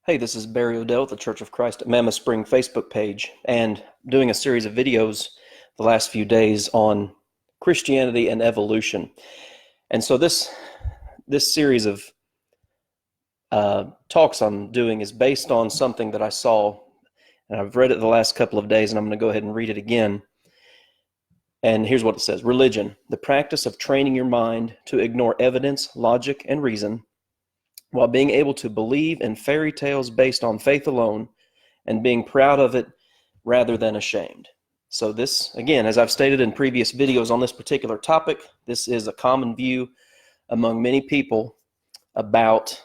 Hey, this is Barry Odell with the Church of Christ at Mammoth Spring Facebook page, and doing a series of videos the last few days on Christianity and evolution. And so this series of talks I'm doing is based on something that I saw, and I've read it the last couple of days, and I'm going to go ahead and read it again. And here's what it says: religion, the practice of training your mind to ignore evidence, logic, and reason, while being able to believe in fairy tales based on faith alone and being proud of it rather than ashamed. So this, again, as I've stated in previous videos on this particular topic, this is a common view among many people about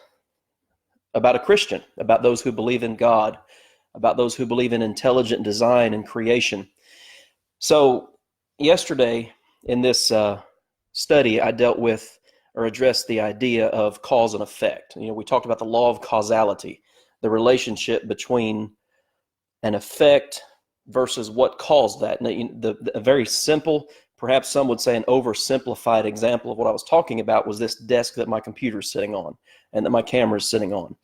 a Christian, about those who believe in God, about those who believe in intelligent design and creation. So yesterday in this study, I dealt with or address the idea of cause and effect. We talked about the law of causality, the relationship between an effect versus what caused that. And a very simple, perhaps some would say an oversimplified example of what I was talking about was this desk that my computer is sitting on and that my camera is sitting on.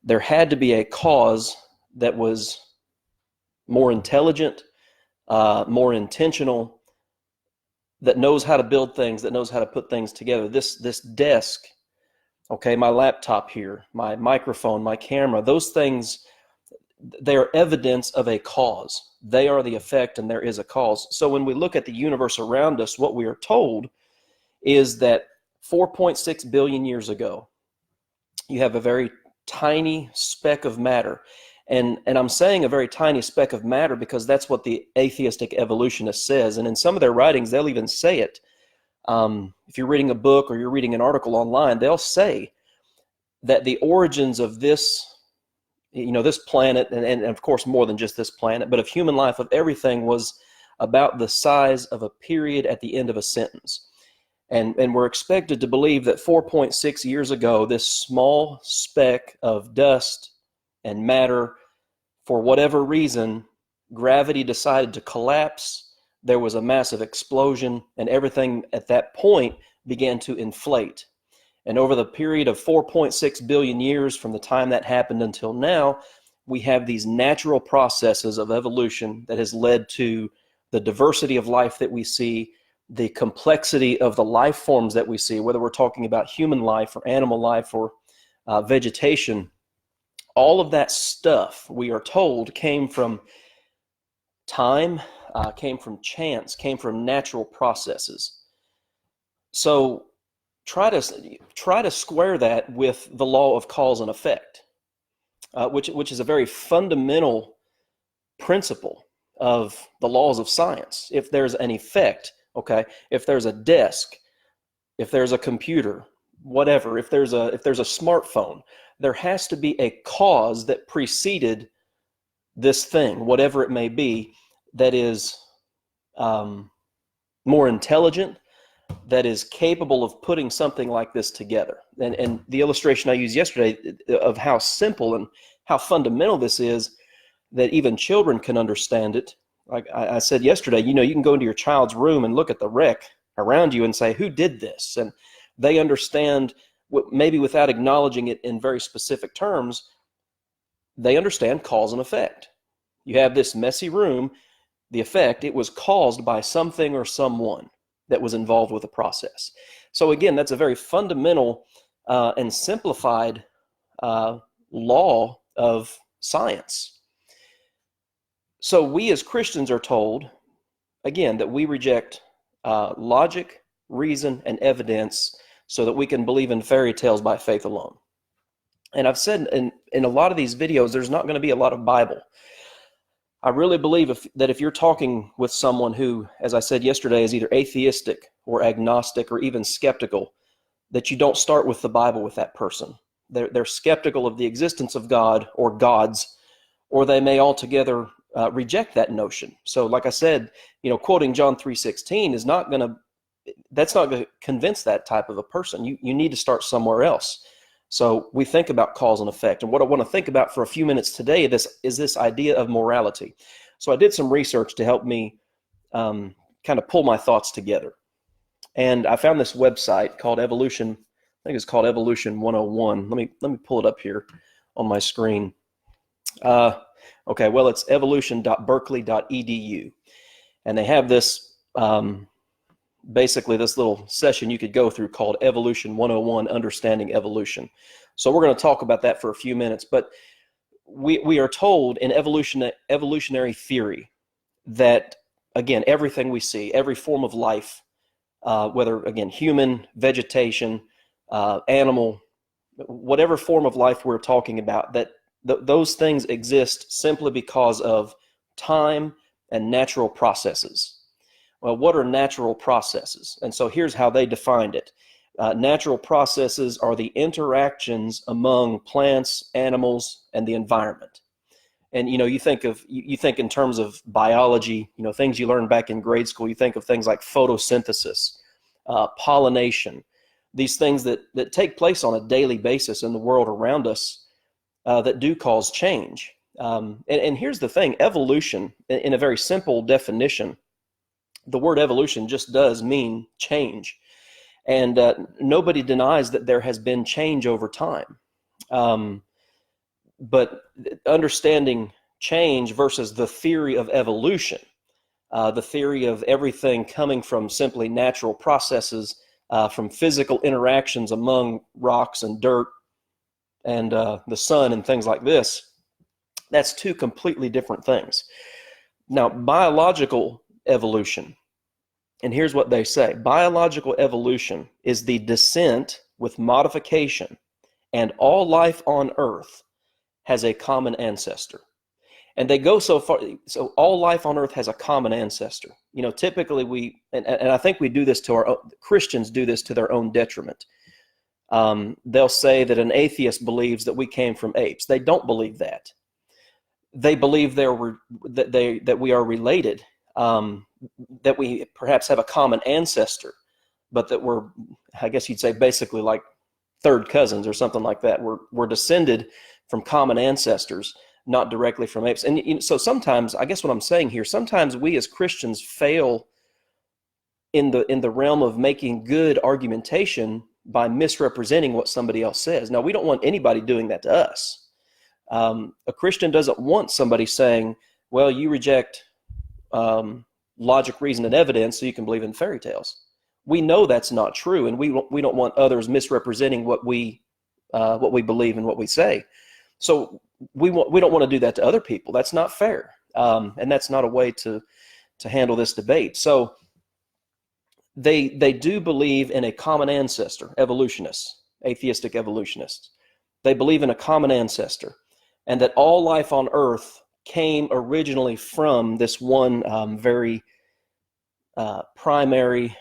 There had to be a cause that was more intelligent, more intentional, that knows how to build things, that knows how to put things together. This desk, okay, my laptop here, my microphone, my camera, those things, they are evidence of a cause. They are the effect, and there is a cause. So when we look at the universe around us, what we are told is that 4.6 billion years ago, you have a very tiny speck of matter. And I'm saying a very tiny speck of matter because that's what the atheistic evolutionist says. And in some of their writings, they'll even say it. If you're reading a book or you're reading an article online, they'll say that the origins of this, this planet, and of course more than just this planet, but of human life, of everything, was about the size of a period at the end of a sentence. And we're expected to believe that 4.6 years ago, this small speck of dust and matter, for whatever reason, gravity decided to collapse. There was a massive explosion, and everything at that point began to inflate. And over the period of 4.6 billion years from the time that happened until now, we have these natural processes of evolution that has led to the diversity of life that we see, the complexity of the life forms that we see, whether we're talking about human life or animal life or vegetation. All of that stuff, we are told, came from time, came from chance, came from natural processes. So try to square that with the law of cause and effect, which is a very fundamental principle of the laws of science. If there's an effect, okay, if there's a desk, if there's a computer, whatever, if there's a smartphone, there has to be a cause that preceded this thing, whatever it may be, that is more intelligent, that is capable of putting something like this together. And the illustration I used yesterday of how simple and how fundamental this is, that even children can understand it. Like I said yesterday, you can go into your child's room and look at the wreck around you and say, who did this? And they understand, maybe without acknowledging it in very specific terms, they understand cause and effect. You have this messy room, the effect, it was caused by something or someone that was involved with the process. So again, that's a very fundamental and simplified law of science. So we as Christians are told, again, that we reject logic, reason, and evidence so that we can believe in fairy tales by faith alone. And I've said in a lot of these videos, there's not going to be a lot of Bible. I really believe that if you're talking with someone who, as I said yesterday, is either atheistic or agnostic or even skeptical, that you don't start with the Bible with that person. They're skeptical of the existence of God or gods, or they may altogether reject that notion. So like I said, quoting John 3:16 is not going to convince that type of a person. You need to start somewhere else. So we think about cause and effect. And what I want to think about for a few minutes today is this idea of morality. So I did some research to help me kind of pull my thoughts together. And I found this website called Evolution. I think it's called Evolution 101. Let me pull it up here on my screen. Okay, well, it's evolution.berkeley.edu. And they have this, basically this little session you could go through called Evolution 101, Understanding Evolution. So we're going to talk about that for a few minutes. But we are told in evolutionary theory that, again, everything we see, every form of life, whether, again, human, vegetation, animal, whatever form of life we're talking about, that those things exist simply because of time and natural processes. Well, what are natural processes? And so here's how they defined it. Natural processes are the interactions among plants, animals, and the environment. And you think in terms of biology, things you learned back in grade school. You think of things like photosynthesis, pollination, these things that take place on a daily basis in the world around us that do cause change. And here's the thing: evolution, in a very simple definition, the word evolution just does mean change. And nobody denies that there has been change over time. But understanding change versus the theory of evolution, the theory of everything coming from simply natural processes, from physical interactions among rocks and dirt and the sun and things like this, that's two completely different things. Now, biological evolution, and here's what they say: biological evolution is the descent with modification, and all life on Earth has a common ancestor. And they go so far, so all life on Earth has a common ancestor. Typically and I think we do this Christians do this to their own detriment. They'll say that an atheist believes that we came from apes. They don't believe that. They believe that we are related, that we perhaps have a common ancestor, but that we're, I guess you'd say, basically like third cousins or something like that. We're descended from common ancestors, not directly from apes. And so sometimes, I guess what I'm saying here, sometimes we as Christians fail in the realm of making good argumentation by misrepresenting what somebody else says. Now, we don't want anybody doing that to us. A Christian doesn't want somebody saying, well, you reject logic, reason, and evidence so you can believe in fairy tales. We know that's not true, and we don't want others misrepresenting what we believe and what we say. So we don't want to do that to other people. That's not fair, and that's not a way to handle this debate. So they do believe in a common ancestor. Evolutionists, atheistic evolutionists, they believe in a common ancestor, and that all life on Earth came originally from this one very primary,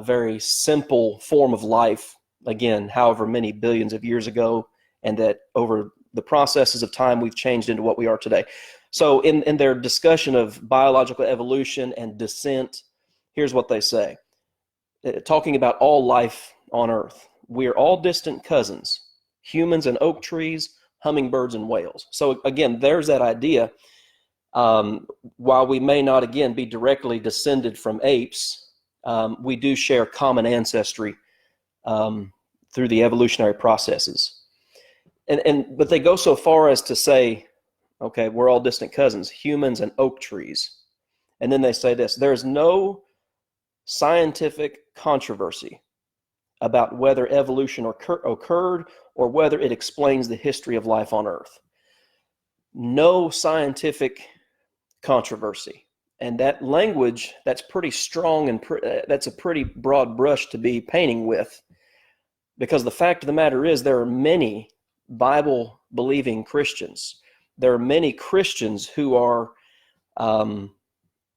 very simple form of life, again, however many billions of years ago, and that over the processes of time we've changed into what we are today. So in their discussion of biological evolution and descent, here's what they say. Talking about all life on Earth: we are all distant cousins, humans and oak trees, hummingbirds and whales. So again, there's that idea. While we may not, again, be directly descended from apes, we do share common ancestry through the evolutionary processes. But they go so far as to say, okay, we're all distant cousins, humans and oak trees. And then they say this: there's no scientific controversy about whether evolution occurred or whether it explains the history of life on Earth. No scientific controversy. And that language, that's pretty strong, and that's a pretty broad brush to be painting with, because the fact of the matter is there are many Bible-believing Christians. There are many Christians who are,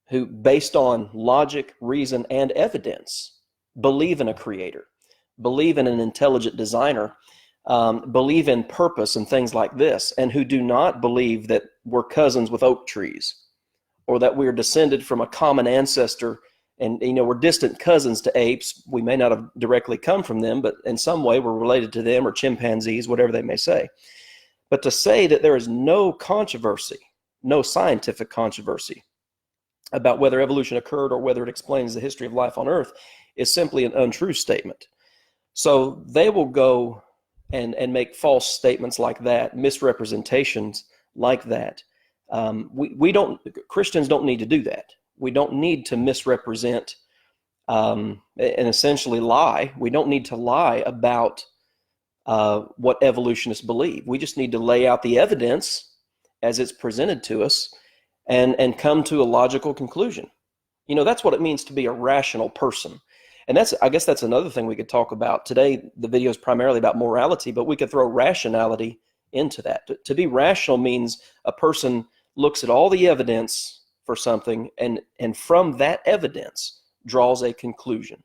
who, based on logic, reason, and evidence, believe in a creator, believe in an intelligent designer, believe in purpose and things like this, and who do not believe that we're cousins with oak trees, or that we're descended from a common ancestor, and we're distant cousins to apes. We may not have directly come from them, but in some way we're related to them, or chimpanzees, whatever they may say. But to say that there is no controversy, no scientific controversy about whether evolution occurred or whether it explains the history of life on Earth is simply an untrue statement. So they will go and make false statements like that, misrepresentations like that. Christians don't need to do that. We don't need to misrepresent and essentially lie. We don't need to lie about what evolutionists believe. We just need to lay out the evidence as it's presented to us and come to a logical conclusion. That's what it means to be a rational person. And I guess that's another thing we could talk about. Today, the video is primarily about morality, but we could throw rationality into that. To be rational means a person looks at all the evidence for something and from that evidence draws a conclusion.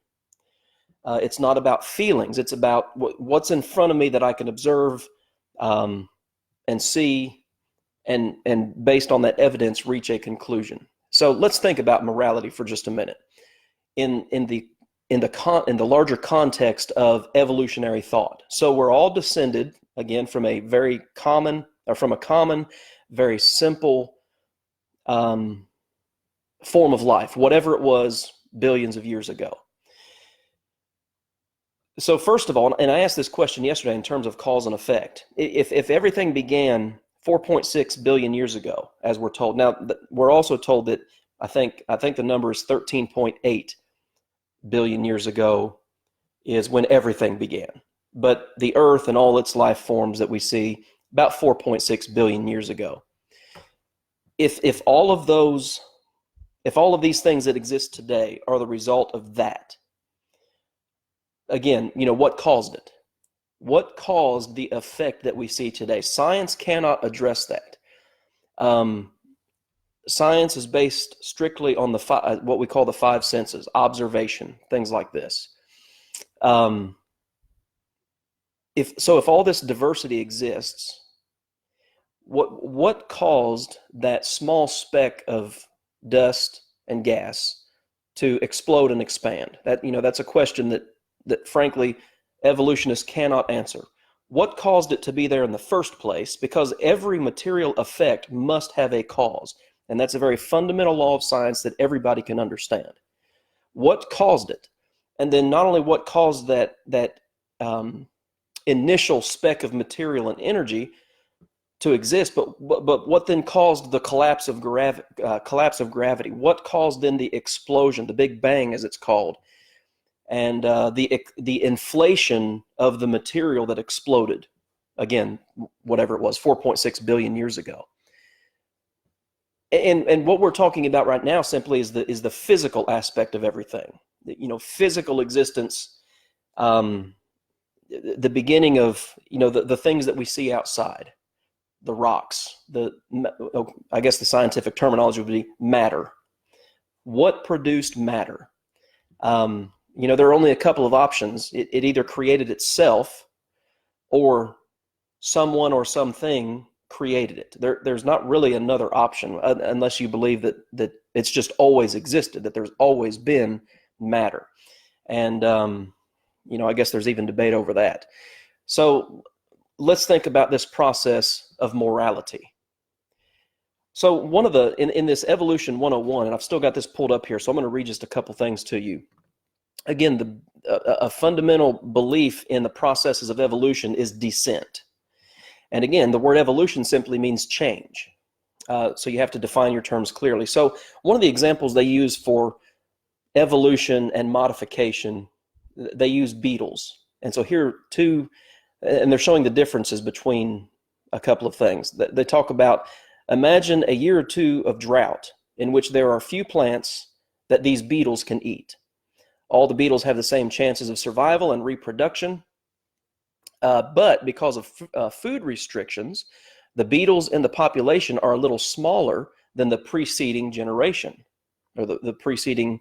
It's not about feelings. It's about what's in front of me that I can observe and see, and based on that evidence, reach a conclusion. So let's think about morality for just a minute. In the larger context of evolutionary thought. So we're all descended, again, from a common, very simple form of life, whatever it was billions of years ago. So first of all, and I asked this question yesterday in terms of cause and effect, if everything began 4.6 billion years ago, as we're told. Now, we're also told that I think the number is 13.8 billion years ago is when everything began. But the Earth and all its life forms that we see, about 4.6 billion years ago. If all of these things that exist today are the result of that, again, what caused it? What caused the effect that we see today? Science cannot address that. Science is based strictly on what we call the five senses, observation, things like this. If all this diversity exists, what caused that small speck of dust and gas to explode and expand? That's a question that frankly evolutionists cannot answer. What caused it to be there in the first place? Because every material effect must have a cause. And that's a very fundamental law of science that everybody can understand. What caused it? And then not only what caused that initial speck of material and energy to exist, but what then caused the collapse of gravity? What caused then the explosion, the Big Bang as it's called, and the inflation of the material that exploded? Again, whatever it was, 4.6 billion years ago. And what we're talking about right now simply is the physical aspect of everything. Physical existence, the beginning of the things that we see outside, the rocks. I guess the scientific terminology would be matter. What produced matter? There are only a couple of options. It either created itself, or someone or something created it. There's not really another option unless you believe that it's just always existed, that there's always been matter. And I guess there's even debate over that. So let's think about this process of morality. So one of in this Evolution 101, and I've still got this pulled up here, so I'm going to read just a couple things to you. Again, a fundamental belief in the processes of evolution is descent. And again, the word evolution simply means change. So you have to define your terms clearly. So one of the examples they use for evolution and modification, they use beetles. And so here are two, and they're showing the differences between a couple of things. They talk about, imagine a year or two of drought in which there are few plants that these beetles can eat. All the beetles have the same chances of survival and reproduction. But because of food restrictions, the beetles in the population are a little smaller than the preceding generation, or the preceding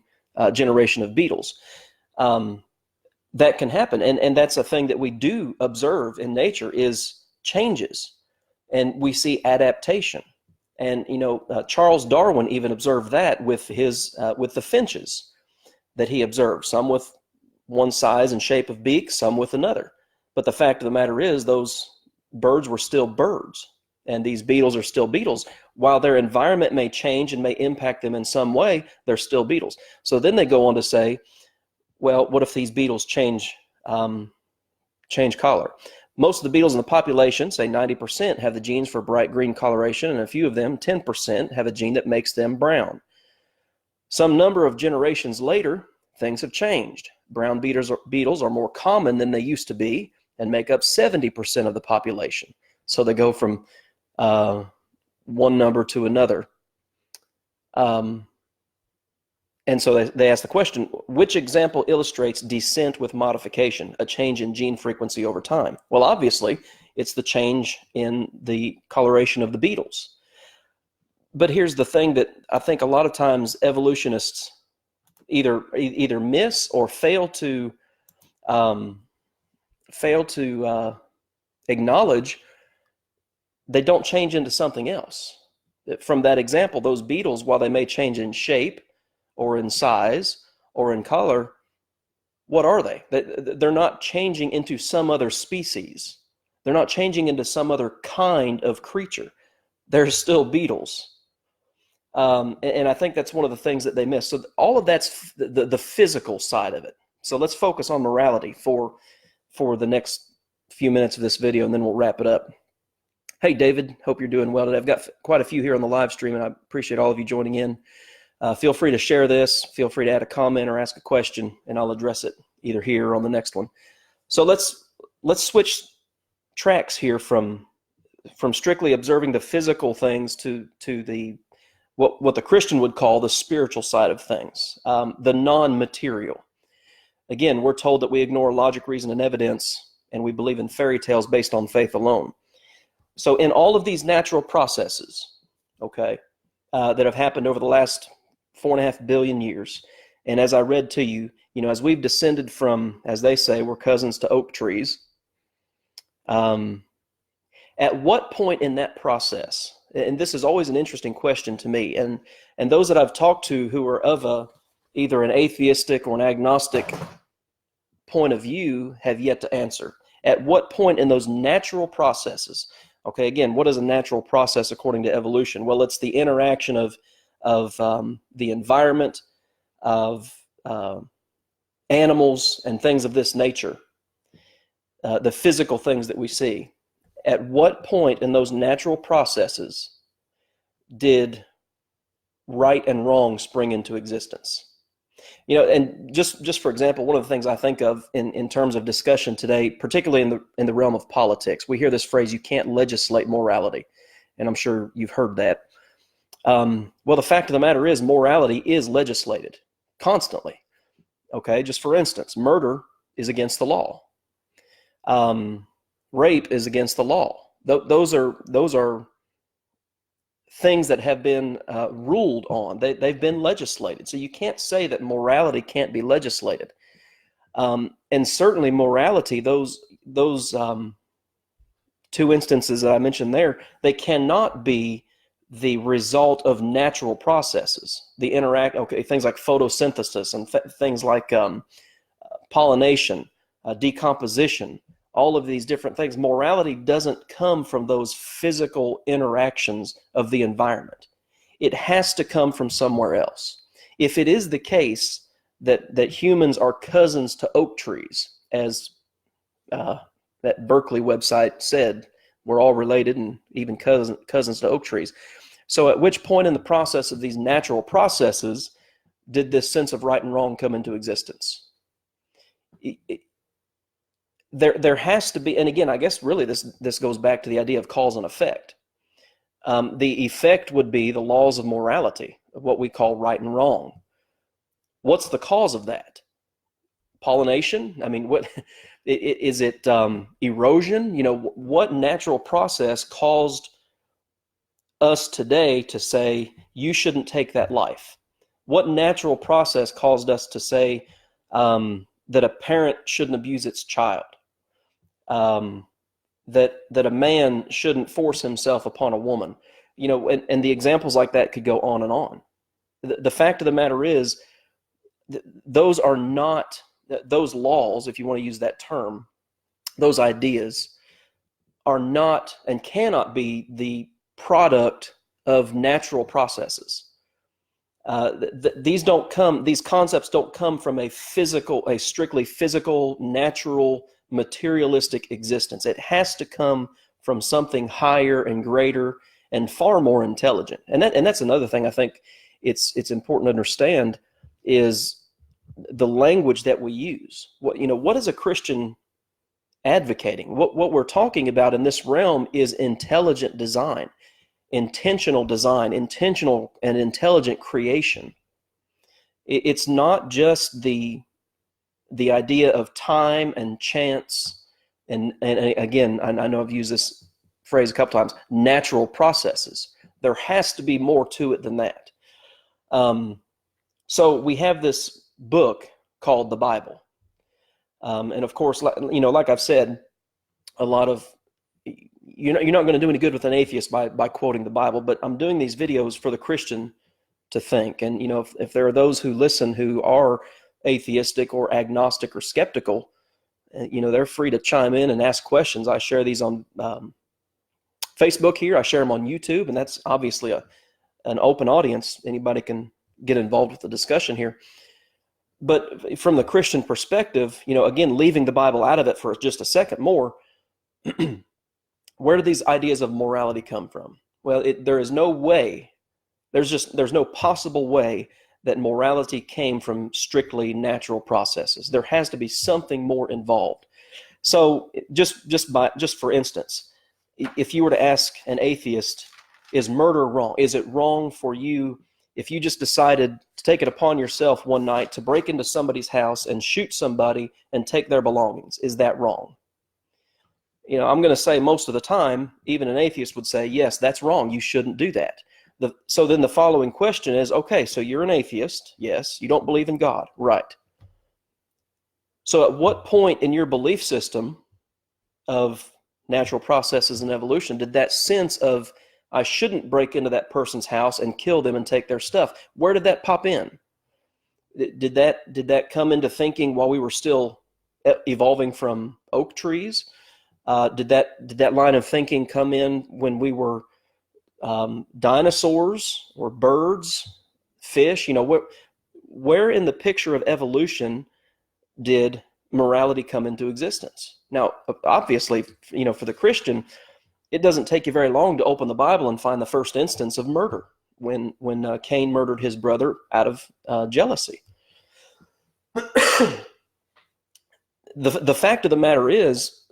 generation of beetles. That can happen, and that's a thing that we do observe in nature, is changes, and we see adaptation. And Charles Darwin even observed that with the finches that he observed, some with one size and shape of beak, some with another. But the fact of the matter is, those birds were still birds, and these beetles are still beetles. While their environment may change and may impact them in some way, they're still beetles. So then they go on to say, well, what if these beetles change color? Most of the beetles in the population, say 90%, have the genes for bright green coloration, and a few of them, 10%, have a gene that makes them brown. Some number of generations later, things have changed. Brown beetles are more common than they used to be and make up 70% of the population. So they go from one number to another. And so they ask the question, which example illustrates descent with modification, a change in gene frequency over time? Well, obviously, it's the change in the coloration of the beetles. But here's the thing that I think a lot of times evolutionists either miss or fail to acknowledge. They don't change into something else. From that example, those beetles, while they may change in shape or in size or in color, what are they? They're not changing into some other species. They're not changing into some other kind of creature. They're still beetles. And I think that's one of the things that they miss. So all of that's the physical side of it. So let's focus on morality for the next few minutes of this video, and then we'll wrap it up. Hey, David, hope you're doing well today. I've got quite a few here on the live stream, and I appreciate all of you joining in. Feel free to share this. Feel free to add a comment or ask a question, and I'll address it either here or on the next one. So let's switch tracks here from strictly observing the physical things to the what the Christian would call the spiritual side of things, the non-material. Again, we're told that we ignore logic, reason, and evidence, and we believe in fairy tales based on faith alone. So in all of these natural processes, okay, that have happened over the last 4.5 billion years, and as I read to you, as we've descended from, as they say, we're cousins to oak trees, at what point in that process, and this is always an interesting question to me, and those that I've talked to who are of either an atheistic or an agnostic point of view have yet to answer. At what point in those natural processes, okay, again, what is a natural process according to evolution? Well, it's the interaction of the environment, of animals and things of this nature, the physical things that we see. At what point in those natural processes did right and wrong spring into existence? And just for example, one of the things I think of in terms of discussion today, particularly in the realm of politics, we hear this phrase, you can't legislate morality. And I'm sure you've heard that. Well, the fact of the matter is morality is legislated constantly. Okay, just for instance, murder is against the law. Rape is against the law. Those are things that have been ruled on. They've been legislated. So you can't say that morality can't be legislated. And certainly morality, those two instances that I mentioned there, they cannot be the result of natural processes. Things like photosynthesis and things like pollination, decomposition, all of these different things. Morality doesn't come from those physical interactions of the environment. It has to come from somewhere else. If it is the case that humans are cousins to oak trees, as that Berkeley website said, we're all related and even cousins to oak trees. So at which point in the process of these natural processes did this sense of right and wrong come into existence? There has to be, and again, I guess really this goes back to the idea of cause and effect. The effect would be the laws of morality, of what we call right and wrong. What's the cause of that? Pollination? I mean, what is it? Erosion? What natural process caused us today to say you shouldn't take that life? What natural process caused us to say that a parent shouldn't abuse its child? That a man shouldn't force himself upon a woman? And the examples like that could go on and on. The fact of the matter is, those are not, those laws, if you want to use that term, those ideas are not and cannot be the product of natural processes. These concepts don't come from a strictly physical, natural materialistic existence. It has to come from something higher and greater and far more intelligent. And that's another thing I think it's important to understand is the language that we use. What is a Christian advocating? What we're talking about in this realm is intelligent design, intentional design, intentional and intelligent creation. It's not just the idea of time and chance, and again, I know I've used this phrase a couple times, natural processes. There has to be more to it than that. So we have this book called the Bible. And of course, like I've said, a lot of, you're not going to do any good with an atheist by quoting the Bible, but I'm doing these videos for the Christian to think. And, if there are those who listen who are atheistic or agnostic or skeptical, they're free to chime in and ask questions. I share these on Facebook here. I share them on YouTube, and that's obviously an open audience. Anybody can get involved with the discussion here. But from the Christian perspective, again, leaving the Bible out of it for just a second more, where do these ideas of morality come from? Well, there is no way, there's no possible way that morality came from strictly natural processes. There has to be something more involved. So just for instance, if you were to ask an atheist, is murder wrong? Is it wrong for you if you just decided to take it upon yourself one night to break into somebody's house and shoot somebody and take their belongings? Is that wrong? I'm going to say most of the time, even an atheist would say, yes, that's wrong. You shouldn't do that. So then the following question is, okay, so you're an atheist. Yes, you don't believe in God. Right. So at what point in your belief system of natural processes and evolution did that sense of I shouldn't break into that person's house and kill them and take their stuff, where did that pop in? Did that come into thinking while we were still evolving from oak trees? Did that line of thinking come in when we were dinosaurs or birds, fish? Where in the picture of evolution did morality come into existence? Now, obviously, for the Christian, it doesn't take you very long to open the Bible and find the first instance of murder when Cain murdered his brother out of jealousy. The fact of the matter is,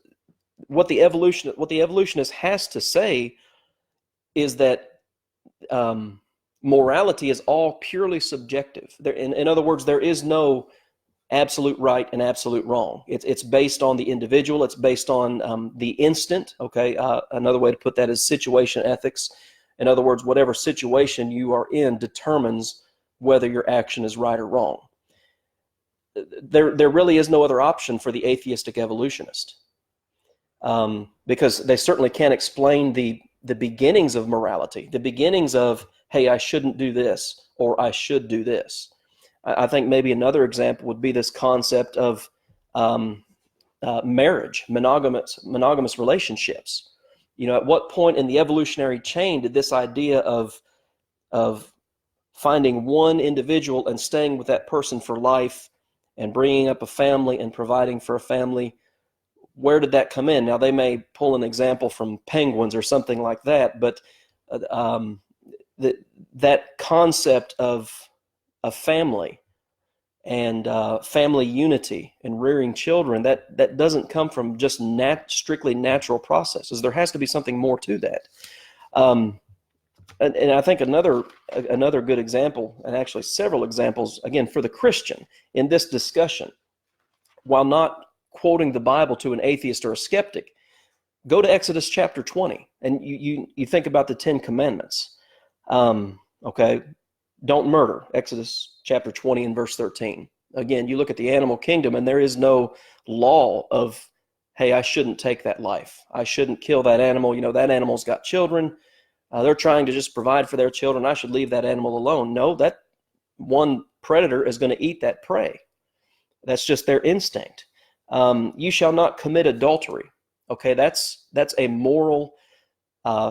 what the evolutionist has to say is that morality is all purely subjective. In other words, there is no absolute right and absolute wrong. It's based on the individual. It's based on the instant. Okay, another way to put that is situation ethics. In other words, whatever situation you are in determines whether your action is right or wrong. There really is no other option for the atheistic evolutionist, because they certainly can't explain the beginnings of morality, the beginnings of, hey, I shouldn't do this or I should do this. I think maybe another example would be this concept of marriage, monogamous relationships. At what point in the evolutionary chain did this idea of finding one individual and staying with that person for life and bringing up a family and providing for a family, where did that come in? Now, they may pull an example from penguins or something like that, but that concept of a family and family unity and rearing children, that doesn't come from just strictly natural processes. There has to be something more to that. And I think another good example, and actually several examples, again, for the Christian in this discussion, while not quoting the Bible to an atheist or a skeptic, go to Exodus chapter 20, and you think about the 10 Commandments. Okay, don't murder, Exodus chapter 20 and verse 13. Again, you look at the animal kingdom, and there is no law of, hey, I shouldn't take that life. I shouldn't kill that animal. That animal's got children. They're trying to just provide for their children. I should leave that animal alone. No, that one predator is going to eat that prey. That's just their instinct. You shall not commit adultery. Okay, that's a moral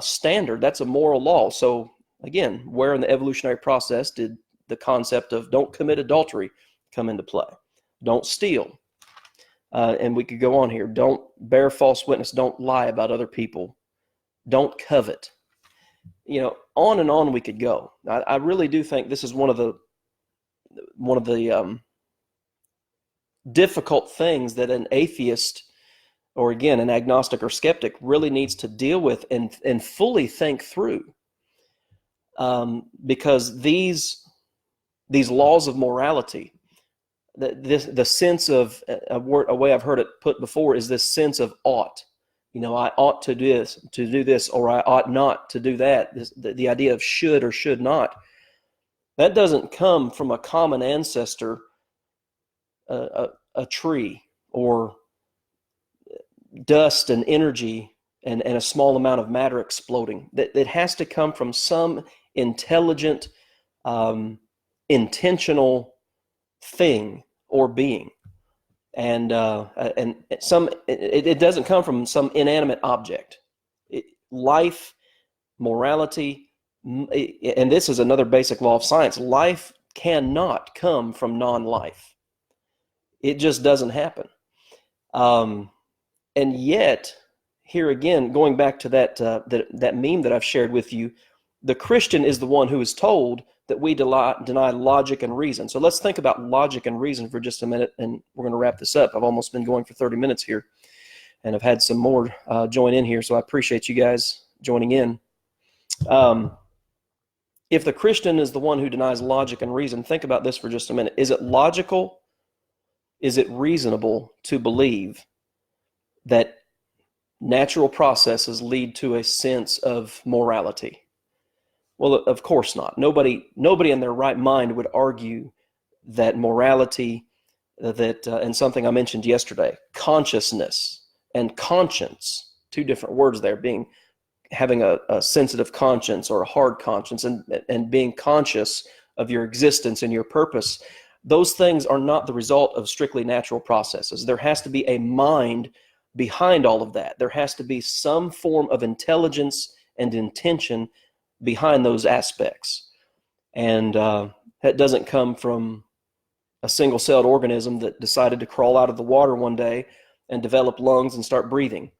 standard. That's a moral law. So again, where in the evolutionary process did the concept of don't commit adultery come into play? Don't steal. And we could go on here. Don't bear false witness. Don't lie about other people. Don't covet. On and on we could go. I really do think this is one of the difficult things that an atheist, or again, an agnostic or skeptic, really needs to deal with and fully think through. Because these laws of morality, the sense of, a way I've heard it put before is this sense of ought. I ought to do this, or I ought not to do that. The idea of should or should not, that doesn't come from a common ancestor, a tree, or dust and energy and a small amount of matter exploding. That has to come from some intelligent, intentional thing or being. And it doesn't come from some inanimate object. Life, morality, and this is another basic law of science. Life cannot come from non-life. It just doesn't happen. And yet, here again, going back to that meme that I've shared with you, the Christian is the one who is told that we deny logic and reason. So let's think about logic and reason for just a minute, and we're going to wrap this up. I've almost been going for 30 minutes here, and I've had some more join in here, so I appreciate you guys joining in. If the Christian is the one who denies logic and reason, think about this for just a minute. Is it logical? Is it reasonable to believe that natural processes lead to a sense of morality? Well, of course not. Nobody in their right mind would argue that morality, and something I mentioned yesterday, consciousness and conscience, two different words there, having a sensitive conscience or a hard conscience, and being conscious of your existence and your purpose. Those things are not the result of strictly natural processes. There has to be a mind behind all of that. There has to be some form of intelligence and intention behind those aspects. And that doesn't come from a single-celled organism that decided to crawl out of the water one day and develop lungs and start breathing.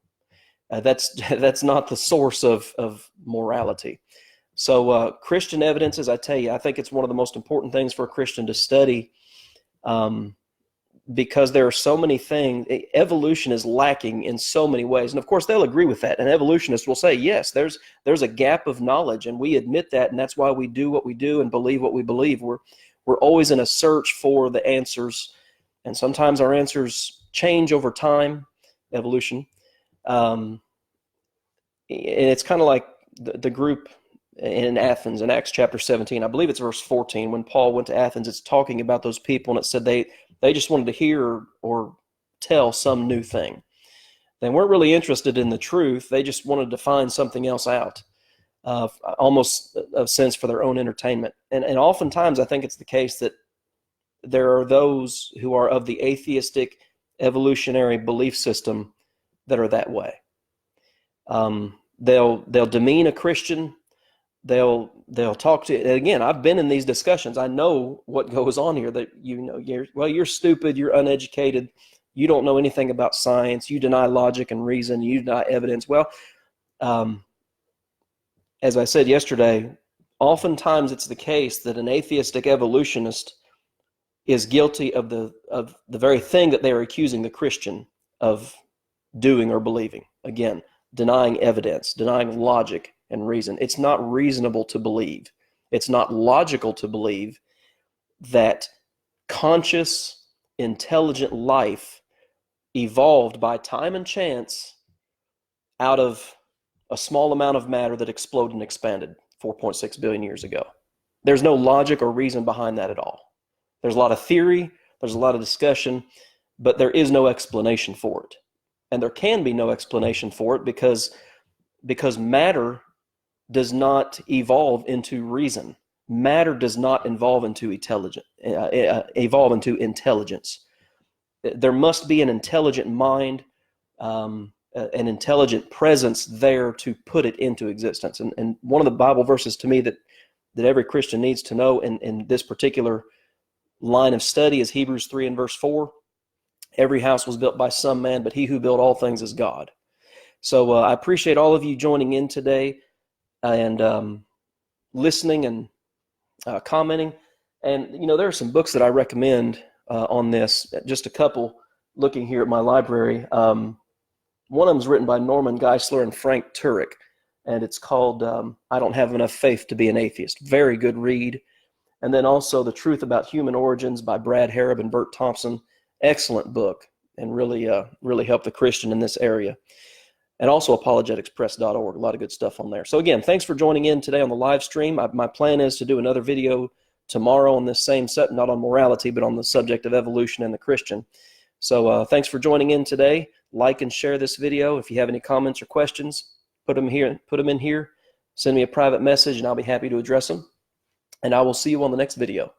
That's not the source of morality. So Christian evidences, I tell you, I think it's one of the most important things for a Christian to study, because there are so many things. Evolution is lacking in so many ways. And of course, they'll agree with that. An evolutionist will say, yes, there's a gap of knowledge, and we admit that, and that's why we do what we do and believe what we believe. We're always in a search for the answers, and sometimes our answers change over time, evolution. And it's kind of like the group in Athens in Acts chapter 17. I believe it's verse 14. When Paul went to Athens, it's talking about those people, and it said they just wanted to hear or tell some new thing. They weren't really interested in the truth. They just wanted to find something else out, almost a sense for their own entertainment. And oftentimes I think it's the case that there are those who are of the atheistic evolutionary belief system that are that way. They'll demean a Christian. They'll talk to, and again, I've been in these discussions. I know what goes on here, that you're stupid, you're uneducated, you don't know anything about science, you deny logic and reason, you deny evidence. Well, as I said yesterday, oftentimes it's the case that an atheistic evolutionist is guilty of the very thing that they are accusing the Christian of doing or believing. Again, denying evidence, denying logic and reason. It's not reasonable to believe. It's not logical to believe that conscious, intelligent life evolved by time and chance out of a small amount of matter that exploded and expanded 4.6 billion years ago. There's no logic or reason behind that at all. There's a lot of theory, there's a lot of discussion, but there is no explanation for it. And there can be no explanation for it because matter does not evolve into reason. Matter does not evolve into intelligence. There must be an intelligent mind, an intelligent presence there to put it into existence. And one of the Bible verses to me that every Christian needs to know in this particular line of study is Hebrews 3 and verse 4. Every house was built by some man, but he who built all things is God. So I appreciate all of you joining in today and listening and commenting. And, you know, there are some books that I recommend on this, just a couple, looking here at my library. One of them is written by Norman Geisler and Frank Turek, and it's called I Don't Have Enough Faith to Be an Atheist. Very good read. And then also The Truth About Human Origins by Brad Harrab and Bert Thompson. Excellent book, and really helped the Christian in this area. And also apologeticspress.org, a lot of good stuff on there. So again, thanks for joining in today on the live stream. My plan is to do another video tomorrow on this same set, not on morality, but on the subject of evolution and the Christian. So thanks for joining in today. Like and share this video. If you have any comments or questions, put them in here. Send me a private message, and I'll be happy to address them. And I will see you on the next video.